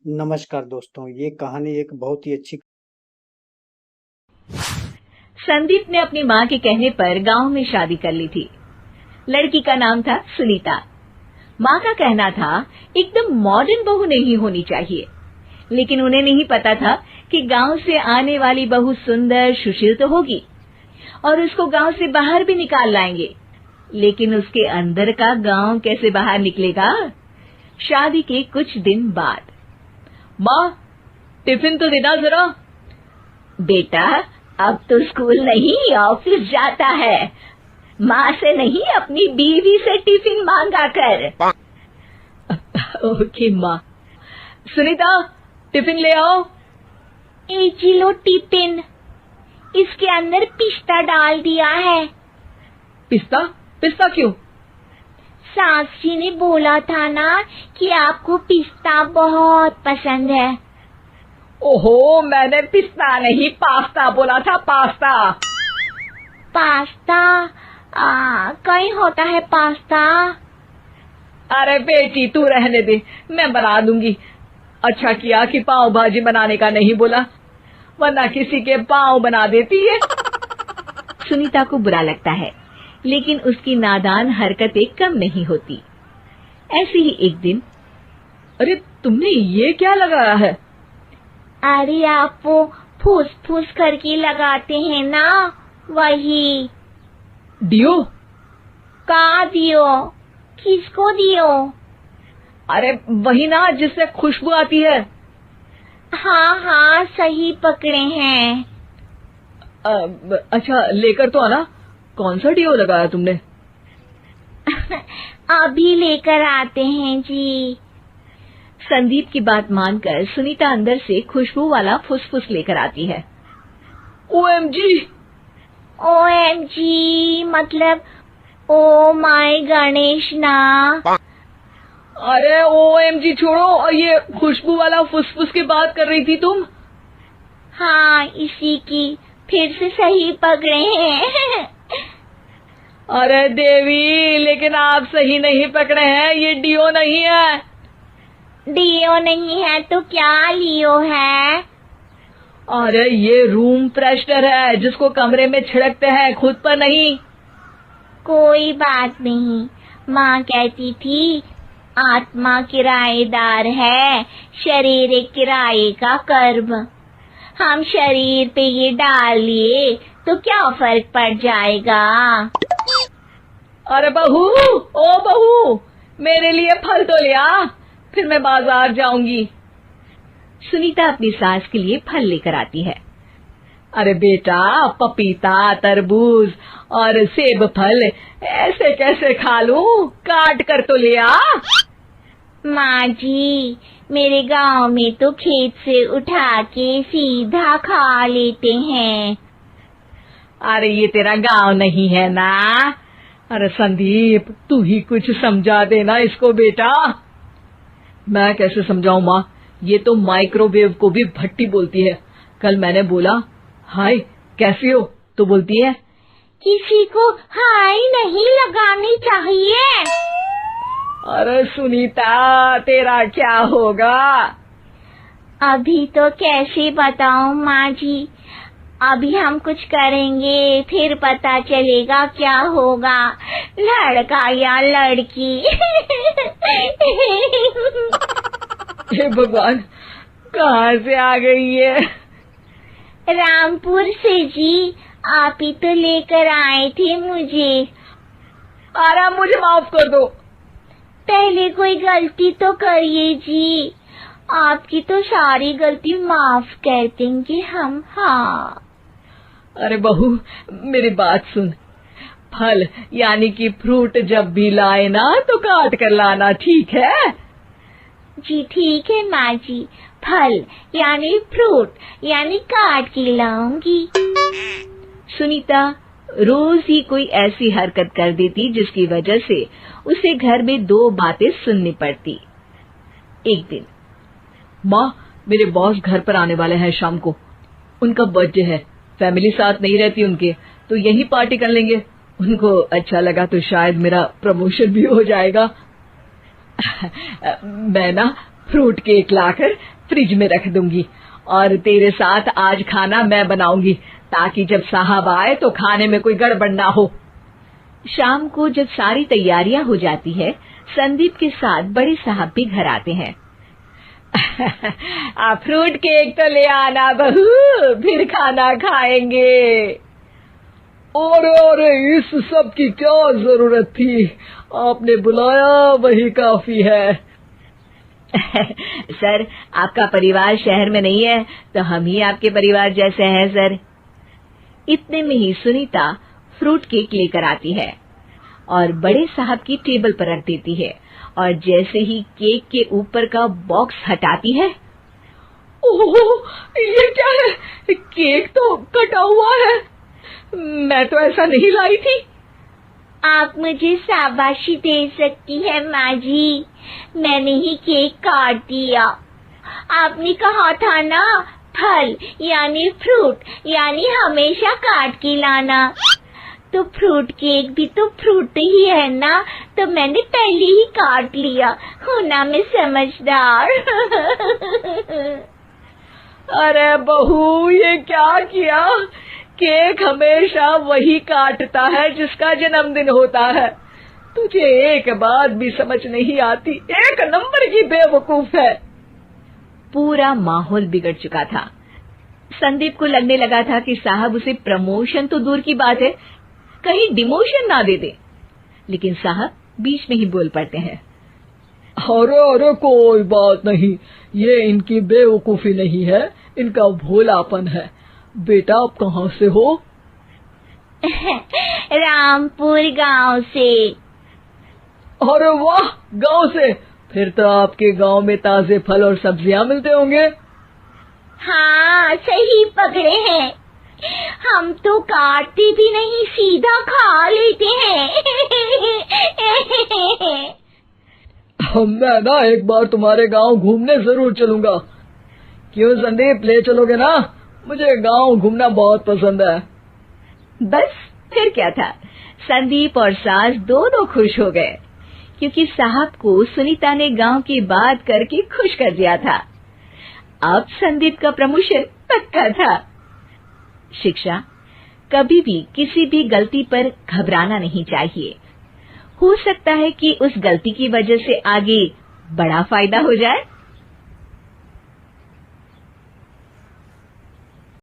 नमस्कार दोस्तों, ये कहानी एक बहुत ही अच्छी। संदीप ने अपनी माँ के कहने पर गांव में शादी कर ली थी। लड़की का नाम था सुनीता। माँ का कहना था एकदम मॉडर्न बहू नहीं होनी चाहिए, लेकिन उन्हें नहीं पता था कि गांव से आने वाली बहू सुंदर सुशील तो होगी और उसको गांव से बाहर भी निकाल लाएंगे, लेकिन उसके अंदर का गांव कैसे बाहर निकलेगा। शादी के कुछ दिन बाद, माँ टिफिन तो देना जरा। बेटा अब तो स्कूल नहीं ऑफिस जाता है, माँ से नहीं अपनी बीवी से टिफिन मांगा कर। ओके माँ। सुनीता टिफिन ले आओ। एक किलो टिफिन, इसके अंदर पिस्ता डाल दिया है। पिस्ता? पिस्ता क्यों? सास जी ने बोला था ना कि आपको पिस्ता बहुत पसंद है। ओहो, मैंने पिस्ता नहीं पास्ता बोला था, पास्ता। पास्ता? कहीं होता है पास्ता? अरे बेटी तू रहने दे, मैं बना दूंगी। अच्छा किया कि पाव भाजी बनाने का नहीं बोला, वरना किसी के पाव बना देती है। सुनीता को बुरा लगता है, लेकिन उसकी नादान हरकतें कम नहीं होती। ऐसे ही एक दिन, अरे तुमने ये क्या लगाया है? अरे आप वो फूस फूस करके लगाते हैं ना, वही। दियो? का दियो? किसको दियो? अरे वही ना जिससे खुशबू आती है। हाँ हाँ सही पकड़े हैं। अच्छा लेकर तो आना। कौन सा डियो लगाया तुमने? अभी लेकर आते हैं जी। संदीप की बात मानकर सुनीता अंदर से खुशबू वाला फुसफुस लेकर आती है। ओएमजी। ओएमजी मतलब ओ माय गणेश ना। अरे ओएमजी छोड़ो, और ये खुशबू वाला फुसफुस की बात कर रही थी तुम? हाँ इसी की, फिर से सही पकड़े हैं। अरे देवी, लेकिन आप सही नहीं पकड़े हैं, ये डियो नहीं है। डियो नहीं है तो क्या लियो है? अरे ये रूम फ्रेशनर है, जिसको कमरे में छिड़कते हैं, खुद पर नहीं। कोई बात नहीं, माँ कहती थी आत्मा किराएदार है, शरीर एक किराए का कर्म। हम शरीर पे ये डाल लिए तो क्या फर्क पड़ जाएगा। अरे बहू, ओ बहू, मेरे लिए फल तो ले आ, फिर मैं बाजार जाऊंगी। सुनीता अपनी सास के लिए फल लेकर आती है। अरे बेटा, पपीता, तरबूज और सेब फल ऐसे कैसे खा लूं, काट कर तो ले आ। माँ जी, मेरे गांव में तो खेत से उठा के सीधा खा लेते हैं। अरे ये तेरा गांव नहीं है ना। अरे संदीप, तू ही कुछ समझा देना इसको बेटा। मैं कैसे समझाऊं माँ, ये तो माइक्रोवेव को भी भट्टी बोलती है। कल मैंने बोला हाय कैसी हो, तो बोलती है किसी को हाय नहीं लगानी चाहिए। अरे सुनीता, तेरा क्या होगा? अभी तो कैसे बताऊं माँ जी, अभी हम कुछ करेंगे फिर पता चलेगा क्या होगा, लड़का या लड़की। हे भगवान, कहाँ से आ गई ये? रामपुर से जी, आप ही तो लेकर आए थे मुझे। अरे मुझे माफ कर दो। पहले कोई गलती तो करिए जी, आपकी तो सारी गलती माफ कर देंगे हम। हाँ अरे बहू, मेरी बात सुन, फल यानी कि फ्रूट जब भी लाए ना तो काट कर लाना, ठीक है? जी ठीक है माँ जी, फल यानी फ्रूट यानी काट के लाऊंगी। सुनीता रोज ही कोई ऐसी हरकत कर देती जिसकी वजह से उसे घर में दो बातें सुननी पड़ती। एक दिन, माँ मेरे बॉस घर पर आने वाले हैं शाम को, उनका बर्थडे है, फैमिली साथ नहीं रहती उनके, तो यही पार्टी कर लेंगे। उनको अच्छा लगा तो शायद मेरा प्रमोशन भी हो जाएगा। मैं ना फ्रूट केक लाकर फ्रिज में रख दूंगी और तेरे साथ आज खाना मैं बनाऊंगी ताकि जब साहब आए तो खाने में कोई गड़बड़ ना हो। शाम को जब सारी तैयारियां हो जाती है, संदीप के साथ बड़े साहब भी घर आते हैं। आप फ्रूट केक तो ले आना बहू, फिर खाना खाएंगे। अरे इस सब की क्या जरूरत थी, आपने बुलाया वही काफी है। सर, आपका परिवार शहर में नहीं है तो हम ही आपके परिवार जैसे हैं सर। इतने में ही सुनीता फ्रूट केक लेकर आती है और बड़े साहब की टेबल पर रख देती है और जैसे ही केक के ऊपर का बॉक्स हटाती है, ओह, ये क्या है? केक तो कटा हुआ है, मैं तो ऐसा नहीं लाई थी। आप मुझे शाबाशी दे सकती है माँ जी, मैंने ही केक काट दिया। आपने कहा था ना फल यानी फ्रूट यानी हमेशा काट के लाना, तो फ्रूट केक भी तो फ्रूट ही है ना, तो मैंने पहले ही काट लिया। हूँ ना मैं समझदार। अरे बहू, ये क्या किया? केक हमेशा वही काटता है जिसका जन्मदिन होता है। तुझे एक बात भी समझ नहीं आती, एक नंबर की बेवकूफ है। पूरा माहौल बिगड़ चुका था। संदीप को लगने लगा था कि साहब उसे प्रमोशन तो दूर की बात है, कहीं डिमोशन ना दे दे, लेकिन साहब बीच में ही बोल पड़ते हैं। अरे कोई बात नहीं, ये इनकी बेवकूफी नहीं है, इनका भोलापन है। बेटा आप कहाँ से हो? रामपुर गांव से। अरे वाह, गांव से? फिर तो आपके गांव में ताजे फल और सब्जियां मिलते होंगे। हाँ, सही पकड़े हैं। हम तो काटते भी नहीं, सीधा खा लेते हैं। मैं ना एक बार तुम्हारे गांव घूमने जरूर चलूंगा। क्यों संदीप, ले चलोगे ना? मुझे गांव घूमना बहुत पसंद है। बस फिर क्या था, संदीप और सास दोनों खुश हो गए क्योंकि साहब को सुनीता ने गांव की बात करके खुश कर दिया था। अब संदीप का प्रमोशन पक्का था। शिक्षा, कभी भी किसी भी गलती पर घबराना नहीं चाहिए। हो सकता है कि उस गलती की वजह से आगे बड़ा फायदा हो जाए।